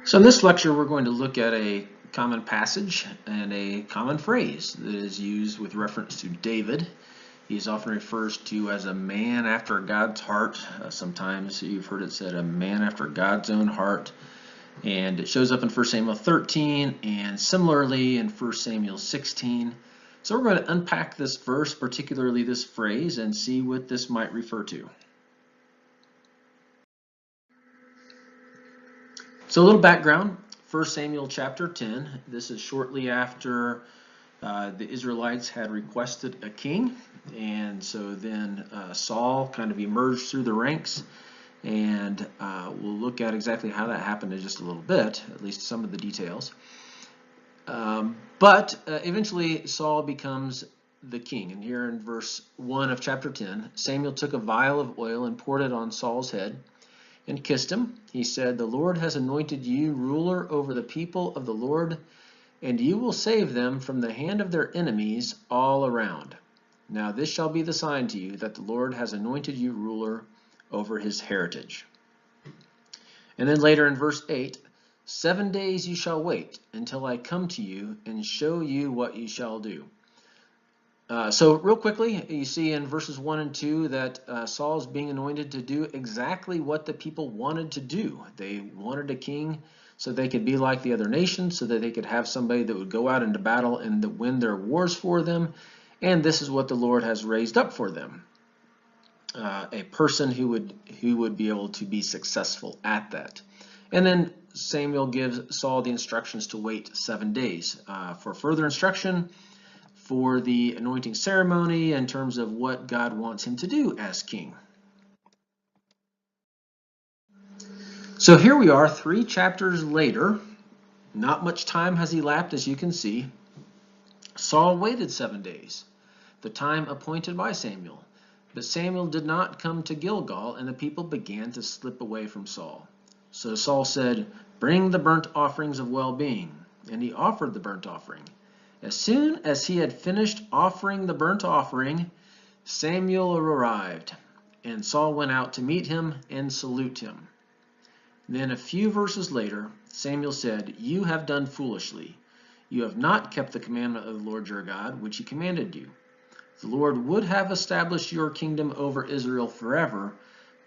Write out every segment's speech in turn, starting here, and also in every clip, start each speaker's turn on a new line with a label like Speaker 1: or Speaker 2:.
Speaker 1: So in this lecture, we're going to look at a common passage and a common phrase that is used with reference to David. He is often referred to as a man after God's heart. Sometimes you've heard it said a man after God's own heart. And it shows up in 1 Samuel 13 and similarly in 1 Samuel 16. So we're going to unpack this verse, particularly this phrase, and see what this might refer to. So a little background, 1 Samuel chapter 10. This is shortly after the Israelites had requested a king, and so then Saul kind of emerged through the ranks, and we'll look at exactly how that happened in just a little bit, at least some of the details. But eventually Saul becomes the king, and here in verse 1 of chapter 10, Samuel took a vial of oil and poured it on Saul's head and kissed him. He said, "The Lord has anointed you ruler over the people of the Lord, and you will save them from the hand of their enemies all around. Now this shall be the sign to you that the Lord has anointed you ruler over his heritage." And then later in verse 8, 7 days you shall wait until I come to you and show you what you shall do. So real quickly, you see in verses 1 and 2 that Saul is being anointed to do exactly what the people wanted to do. They wanted a king so they could be like the other nations, so that they could have somebody that would go out into battle and win their wars for them. And this is what the Lord has raised up for them. A person who would be able to be successful at that. And then Samuel gives Saul the instructions to wait 7 days for further instruction for the anointing ceremony in terms of what God wants him to do as king. So here we are 3 chapters later. Not much time has elapsed, as you can see. Saul waited 7 days, the time appointed by Samuel. But Samuel did not come to Gilgal, and the people began to slip away from Saul. So Saul said, "Bring the burnt offerings of well-being." And he offered the burnt offering. As soon as he had finished offering the burnt offering, Samuel arrived, and Saul went out to meet him and salute him. Then a few verses later, Samuel said, "You have done foolishly. You have not kept the commandment of the Lord your God, which he commanded you. The Lord would have established your kingdom over Israel forever,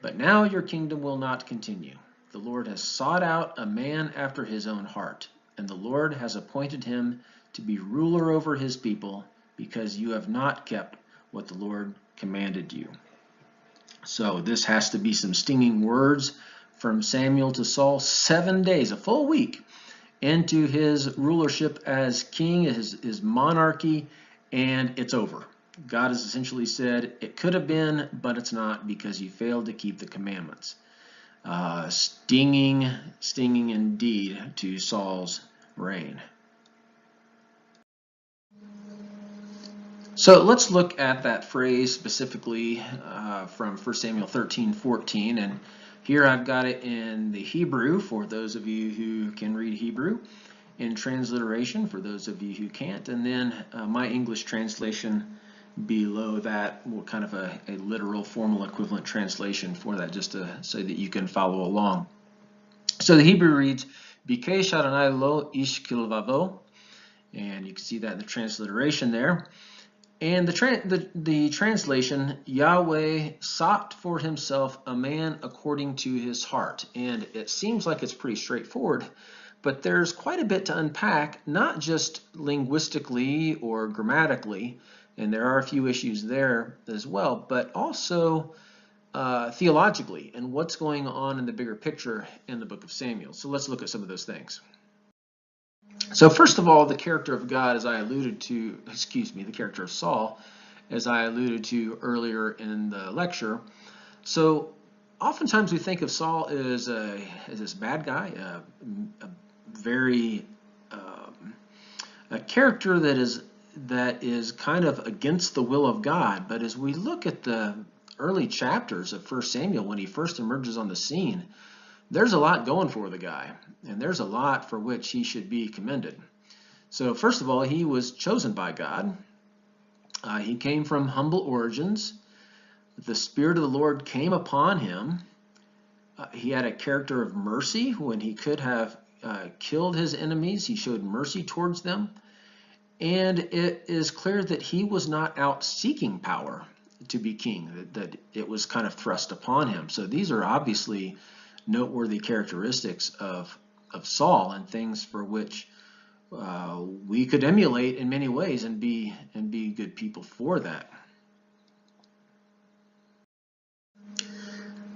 Speaker 1: but now your kingdom will not continue. The Lord has sought out a man after his own heart, and the Lord has appointed him to be ruler over his people, because you have not kept what the Lord commanded you." So this has to be some stinging words from Samuel to Saul. 7 days, a full week into his rulership as king, his monarchy, and it's over. God has essentially said, it could have been, but it's not, because you failed to keep the commandments. Stinging indeed to Saul's reign. So let's look at that phrase specifically from 1 Samuel 13:14, and here I've got it in the Hebrew for those of you who can read Hebrew, in transliteration for those of you who can't, and then my English translation below that, kind of a literal formal equivalent translation for that, just so that you can follow along. So the Hebrew reads, "Bikesh Adonai lo ish kilvavo," and you can see that in the transliteration there. And the translation, "Yahweh sought for himself a man according to his heart." And it seems like it's pretty straightforward, but there's quite a bit to unpack, not just linguistically or grammatically, and there are a few issues there as well, but also theologically and what's going on in the bigger picture in the book of Samuel. So let's look at some of those things. So first of all, the character of God, as I alluded to, the character of Saul, as I alluded to earlier in the lecture. So oftentimes we think of Saul as this bad guy, a character that is kind of against the will of God. But as we look at the early chapters of 1 Samuel, when he first emerges on the scene, there's a lot going for the guy, and there's a lot for which he should be commended. So first of all, he was chosen by God. He came from humble origins. The Spirit of the Lord came upon him. He had a character of mercy when he could have killed his enemies. He showed mercy towards them. And it is clear that he was not out seeking power to be king, that it was kind of thrust upon him. So these are obviously noteworthy characteristics of Saul, and things for which we could emulate in many ways and be good people for that.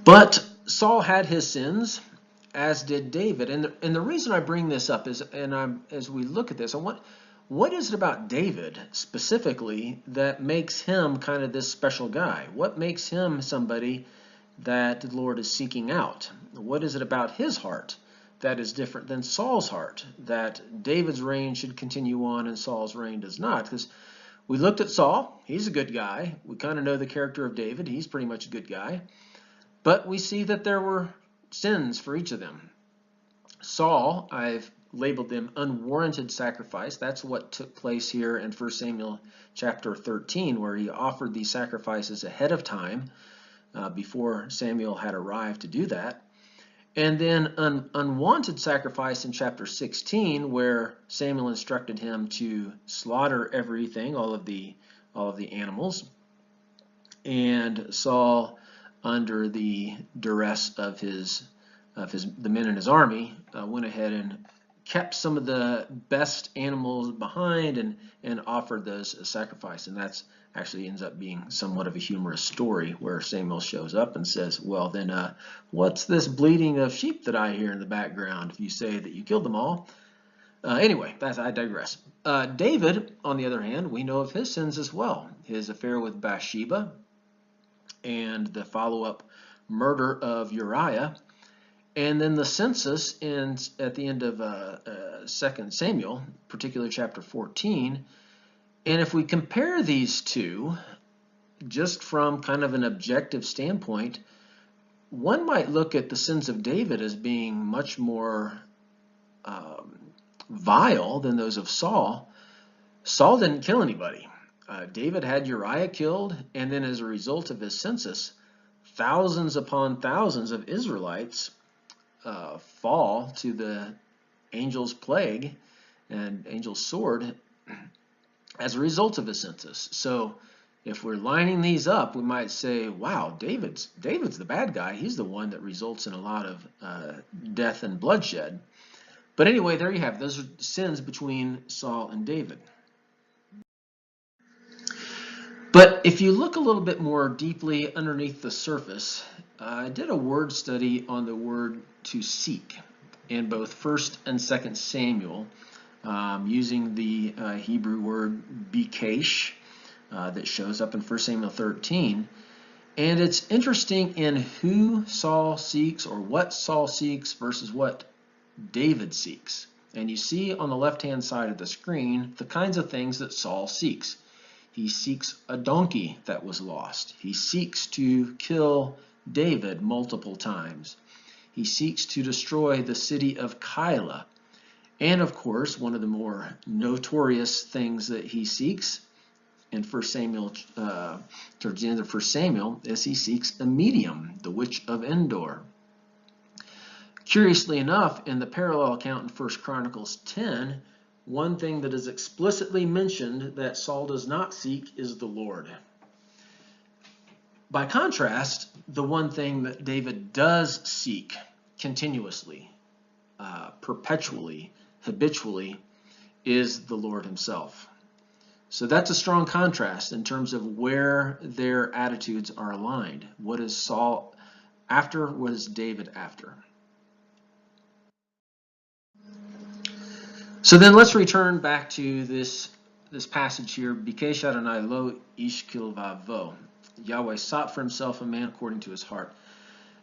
Speaker 1: But Saul had his sins, as did David. And the reason I bring this up is, as we look at this, what is it about David specifically that makes him kind of this special guy? What makes him somebody that the Lord is seeking out? What is it about his heart that is different than Saul's heart, that David's reign should continue on and Saul's reign does not? Because we looked at Saul, he's a good guy. We kind of know the character of David, he's pretty much a good guy. But we see that there were sins for each of them. Saul, I've labeled them unwarranted sacrifice. That's what took place here in 1 Samuel chapter 13, where he offered these sacrifices ahead of time before Samuel had arrived to do that. And then an unwanted sacrifice in chapter 16, where Samuel instructed him to slaughter everything, all of the animals. And Saul, under the duress of the men in his army, went ahead and kept some of the best animals behind and offered those as sacrifice. And that's actually ends up being somewhat of a humorous story, where Samuel shows up and says, well, then what's this bleating of sheep that I hear in the background if you say that you killed them all? Anyway, I digress. David, on the other hand, we know of his sins as well. His affair with Bathsheba and the follow-up murder of Uriah. And then the census at the end of 2 Samuel, particularly chapter 14. And if we compare these two, just from kind of an objective standpoint, one might look at the sins of David as being much more vile than those of Saul. Saul didn't kill anybody. David had Uriah killed, and then as a result of his census, thousands upon thousands of Israelites fall to the angel's plague and angel's sword as a result of the census. So if we're lining these up, we might say, wow, David's the bad guy. He's the one that results in a lot of death and bloodshed. But anyway, there you have it. Those are sins between Saul and David. But if you look a little bit more deeply underneath the surface, I did a word study on the word to seek in both 1st and 2nd Samuel, using the Hebrew word bikesh that shows up in 1 Samuel 13. And it's interesting in who Saul seeks, or what Saul seeks, versus what David seeks. And you see on the left-hand side of the screen the kinds of things that Saul seeks. He seeks a donkey that was lost. He seeks to kill David multiple times. He seeks to destroy the city of Keilah. And of course, one of the more notorious things that he seeks in 1 Samuel, towards the end of 1 Samuel, is he seeks a medium, the witch of Endor. Curiously enough, in the parallel account in 1 Chronicles 10, one thing that is explicitly mentioned that Saul does not seek is the Lord. By contrast, the one thing that David does seek continuously, perpetually, habitually, is the Lord himself. So that's a strong contrast in terms of where their attitudes are aligned. What is Saul after? What is David after? So then let's return back to this passage here. Bikesh Adonai lo ish kilvavo. Yahweh sought for himself a man according to his heart.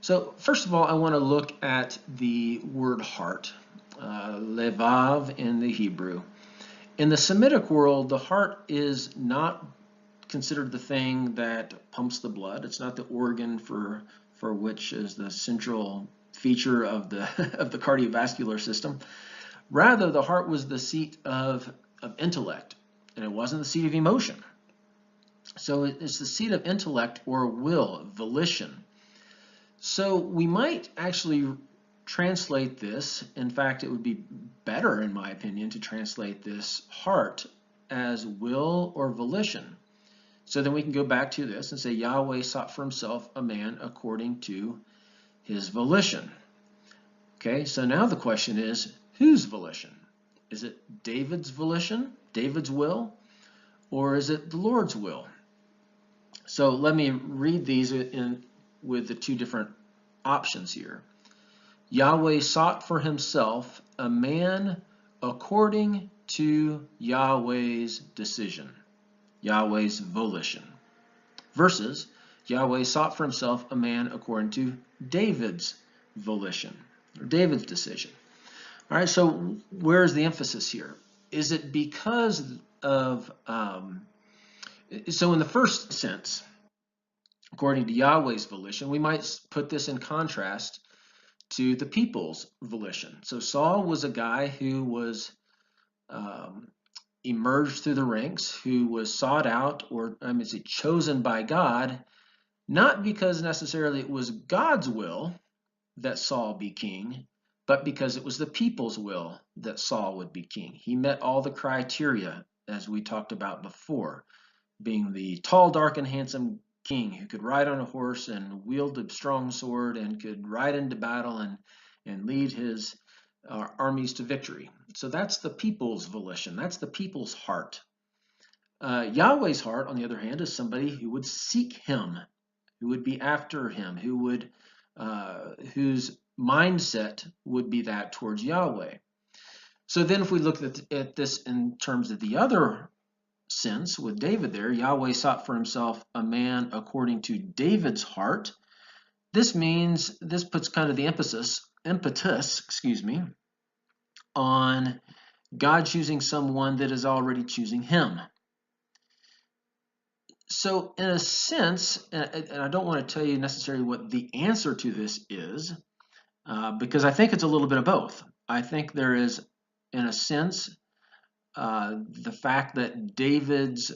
Speaker 1: So first of all, I want to look at the word heart, levav in the Hebrew. In the Semitic world, the heart is not considered the thing that pumps the blood. It's not the organ for which is the central feature of the of the cardiovascular system. Rather, the heart was the seat of intellect, and it wasn't the seat of emotion. So it's the seat of intellect or will, volition. So we might actually translate this. In fact, it would be better, in my opinion, to translate this heart as will or volition. So then we can go back to this and say Yahweh sought for himself a man according to his volition. Okay, so now the question is, whose volition? Is it David's volition, David's will, or is it the Lord's will? So let me read these with the two different options here. Yahweh sought for himself a man according to Yahweh's decision, Yahweh's volition, versus Yahweh sought for himself a man according to David's volition, or David's decision. All right, so where's the emphasis here? Is it because of, so in the first sense, according to Yahweh's volition, we might put this in contrast to the people's volition. So Saul was a guy who was emerged through the ranks, who was sought out, or chosen by God, not because necessarily it was God's will that Saul be king, but because it was the people's will that Saul would be king. He met all the criteria, as we talked about before, being the tall, dark, and handsome king who could ride on a horse and wield a strong sword and could ride into battle and lead his armies to victory. So that's the people's volition. That's the people's heart. Yahweh's heart, on the other hand, is somebody who would seek him, who would be after him, whose mindset would be that towards Yahweh. So then if we look at this in terms of the other sense with David there, Yahweh sought for himself a man according to David's heart. This puts kind of the impetus, on God choosing someone that is already choosing him. So in a sense, and I don't want to tell you necessarily what the answer to this is, because I think it's a little bit of both. I think there is, in a sense, the fact that David's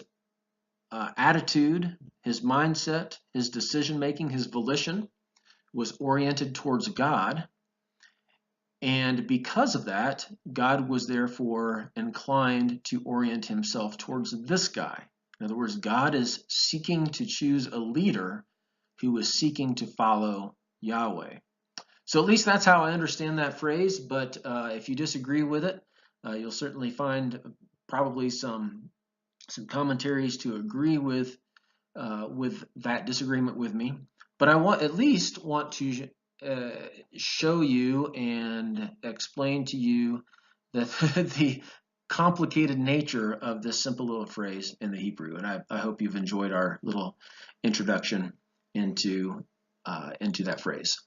Speaker 1: attitude, his mindset, his decision-making, his volition was oriented towards God. And because of that, God was therefore inclined to orient himself towards this guy. In other words, God is seeking to choose a leader who is seeking to follow Yahweh. So at least that's how I understand that phrase, but if you disagree with it, you'll certainly find probably some commentaries to agree with that disagreement with me. But I at least want to show you and explain to you the complicated nature of this simple little phrase in the Hebrew. And I hope you've enjoyed our little introduction into that phrase.